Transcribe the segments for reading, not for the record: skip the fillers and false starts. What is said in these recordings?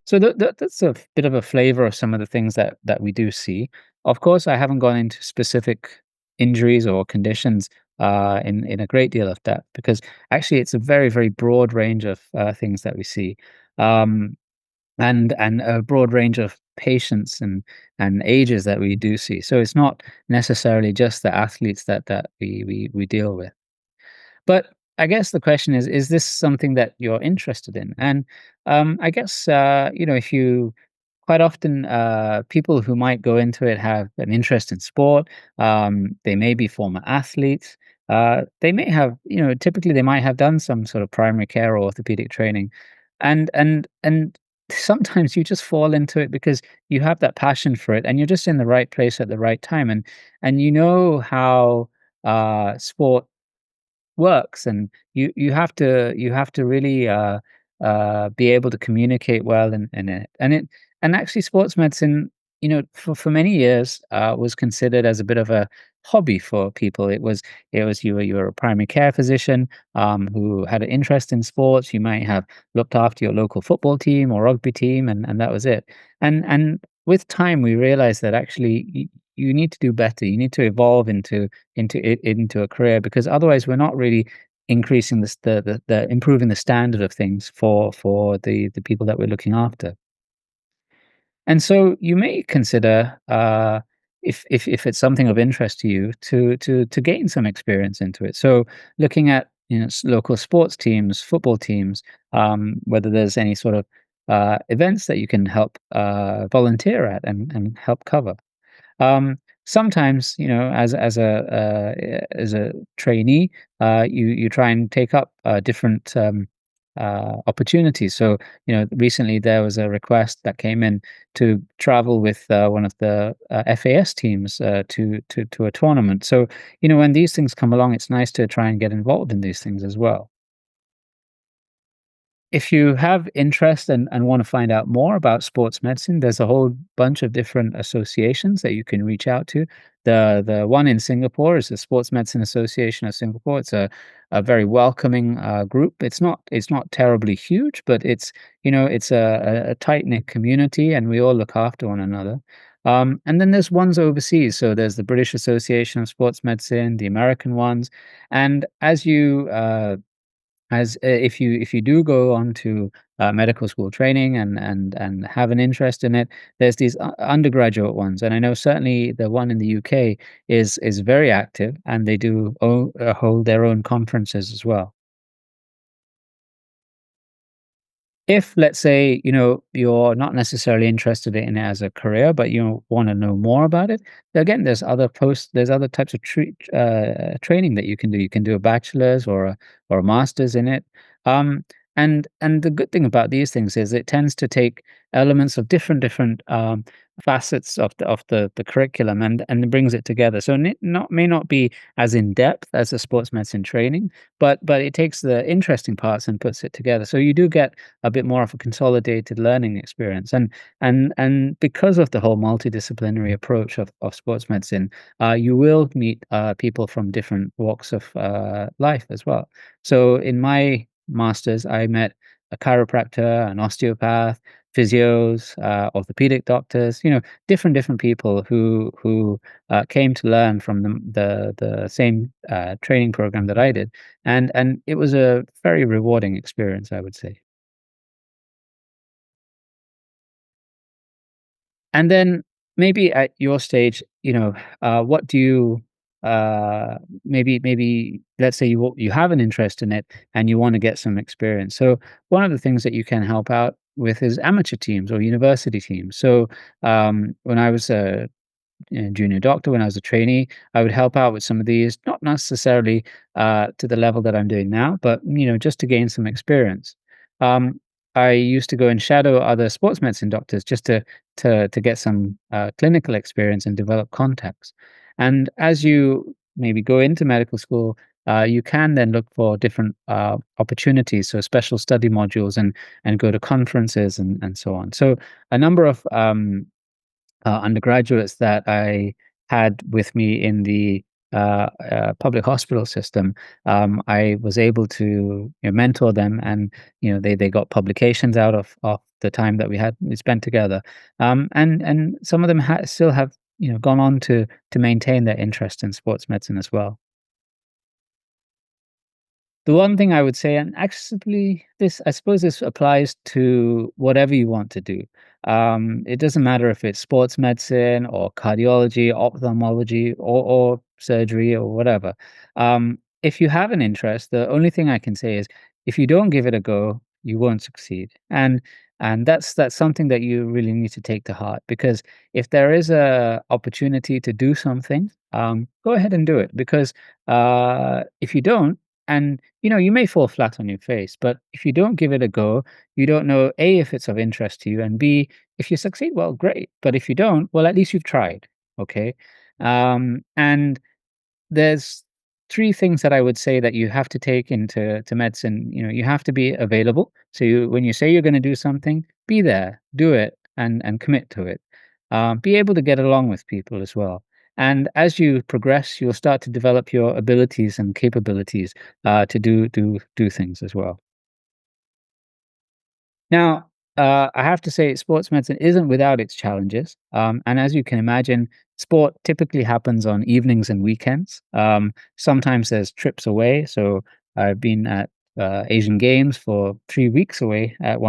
So that's a bit of a flavor of some of the things that we do see. Of course, I haven't gone into specific injuries or conditions in a great deal of depth because actually it's a very, very broad range of things that we see. Um, and a broad range of patients and ages that we do see. So it's not necessarily just the athletes that we deal with. But I guess the question is this something that you're interested in? And I guess if you quite often people who might go into it have an interest in sport. They may be former athletes. They may have, typically they might have done some sort of primary care or orthopedic training, and sometimes you just fall into it because you have that passion for it, and you're just in the right place at the right time, and you know how sport works, and you have to really be able to communicate well in it. And actually sports medicine, for many years was considered as a bit of a hobby for people. It was you were a primary care physician who had an interest in sports. You might have looked after your local football team or rugby team, and that was it. And with time we realized that actually you need to do better. You need to evolve into a career, because otherwise we're not really increasing the improving the standard of things for the people that we're looking after. And so you may consider, if it's something of interest to you, to gain some experience into it. So looking at local sports teams, football teams, whether there's any sort of events that you can help volunteer at and help cover. Sometimes, as a trainee, you try and take up different opportunities. So, recently there was a request that came in to travel with one of the FAS teams to a tournament. So, when these things come along, it's nice to try and get involved in these things as well. If you have interest and want to find out more about sports medicine, there's a whole bunch of different associations that you can reach out to. The one in Singapore is the Sports Medicine Association of Singapore. It's a very welcoming group. It's not terribly huge, but it's a tight knit community, and we all look after one another. And then there's ones overseas. So there's the British Association of Sports Medicine, the American ones, and if you do go on to medical school training and have an interest in it, there's these undergraduate ones, and I know certainly the one in the UK is very active, and they do hold their own conferences as well. If, let's say, you're not necessarily interested in it as a career, but you want to know more about it, again, there's other types of training that you can do. You can do a bachelor's or a master's in it. Um, and the good thing about these things is it tends to take elements of different facets of the curriculum, and it brings it together. So may not be as in depth as the sports medicine training, but it takes the interesting parts and puts it together. So you do get a bit more of a consolidated learning experience. And because of the whole multidisciplinary approach of sports medicine, you will meet people from different walks of life as well. So in my masters, I met a chiropractor, an osteopath, physios, orthopedic doctors, different people who came to learn from the same training program that I did, and it was a very rewarding experience, I would say. And then maybe at your stage, what do you maybe let's say you have an interest in it and you want to get some experience. So one of the things that you can help out with is amateur teams or university teams. So when I was a junior doctor, when I was a trainee, I would help out with some of these, not necessarily to the level that I'm doing now, but just to gain some experience. Um, I used to go and shadow other sports medicine doctors just to get some clinical experience and develop contacts. And as you maybe go into medical school, you can then look for different opportunities, so special study modules, and go to conferences and so on. So a number of undergraduates that I had with me in the public hospital system, I was able to, mentor them, and they got publications out of the time that we spent together, and some of them still have gone on to maintain their interest in sports medicine as well. The one thing I would say, and actually this I suppose this applies to whatever you want to do. It doesn't matter if it's sports medicine or cardiology, ophthalmology, or surgery or whatever. If you have an interest, the only thing I can say is if you don't give it a go, you won't succeed. And that's something that you really need to take to heart, because if there is a opportunity to do something, go ahead and do it, because if you don't, and, you may fall flat on your face, but if you don't give it a go, you don't know A, if it's of interest to you, and B, if you succeed, well, great. But if you don't, well, at least you've tried. Okay. And there's 3 things that I would say that you have to take into medicine. You have to be available. So when you say you're gonna do something, be there, do it, and commit to it. Be able to get along with people as well. And as you progress, you'll start to develop your abilities and capabilities, to do things as well. Now, I have to say sports medicine isn't without its challenges. And as you can imagine, sport typically happens on evenings and weekends. Sometimes there's trips away. So I've been at Asian Games for 3 weeks away at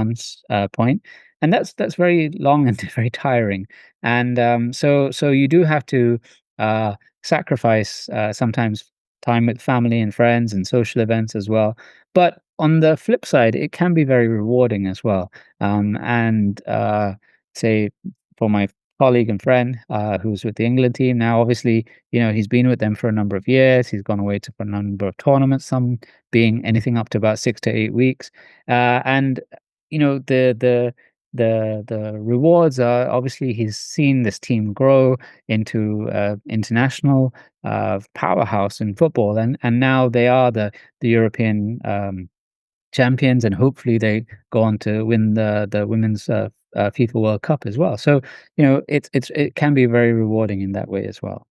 point, and that's very long and very tiring. And so you do have to uh, sacrifice sometimes time with family and friends and social events as well. But on the flip side, it can be very rewarding as well. And say for my colleague and friend who's with the England team now, obviously, he's been with them for a number of years. He's gone away to for a number of tournaments, some being anything up to about 6 to 8 weeks. And the rewards are obviously he's seen this team grow into international powerhouse in football, and now they are the European champions, and hopefully they go on to win the women's FIFA World Cup as well. So it can be very rewarding in that way as well.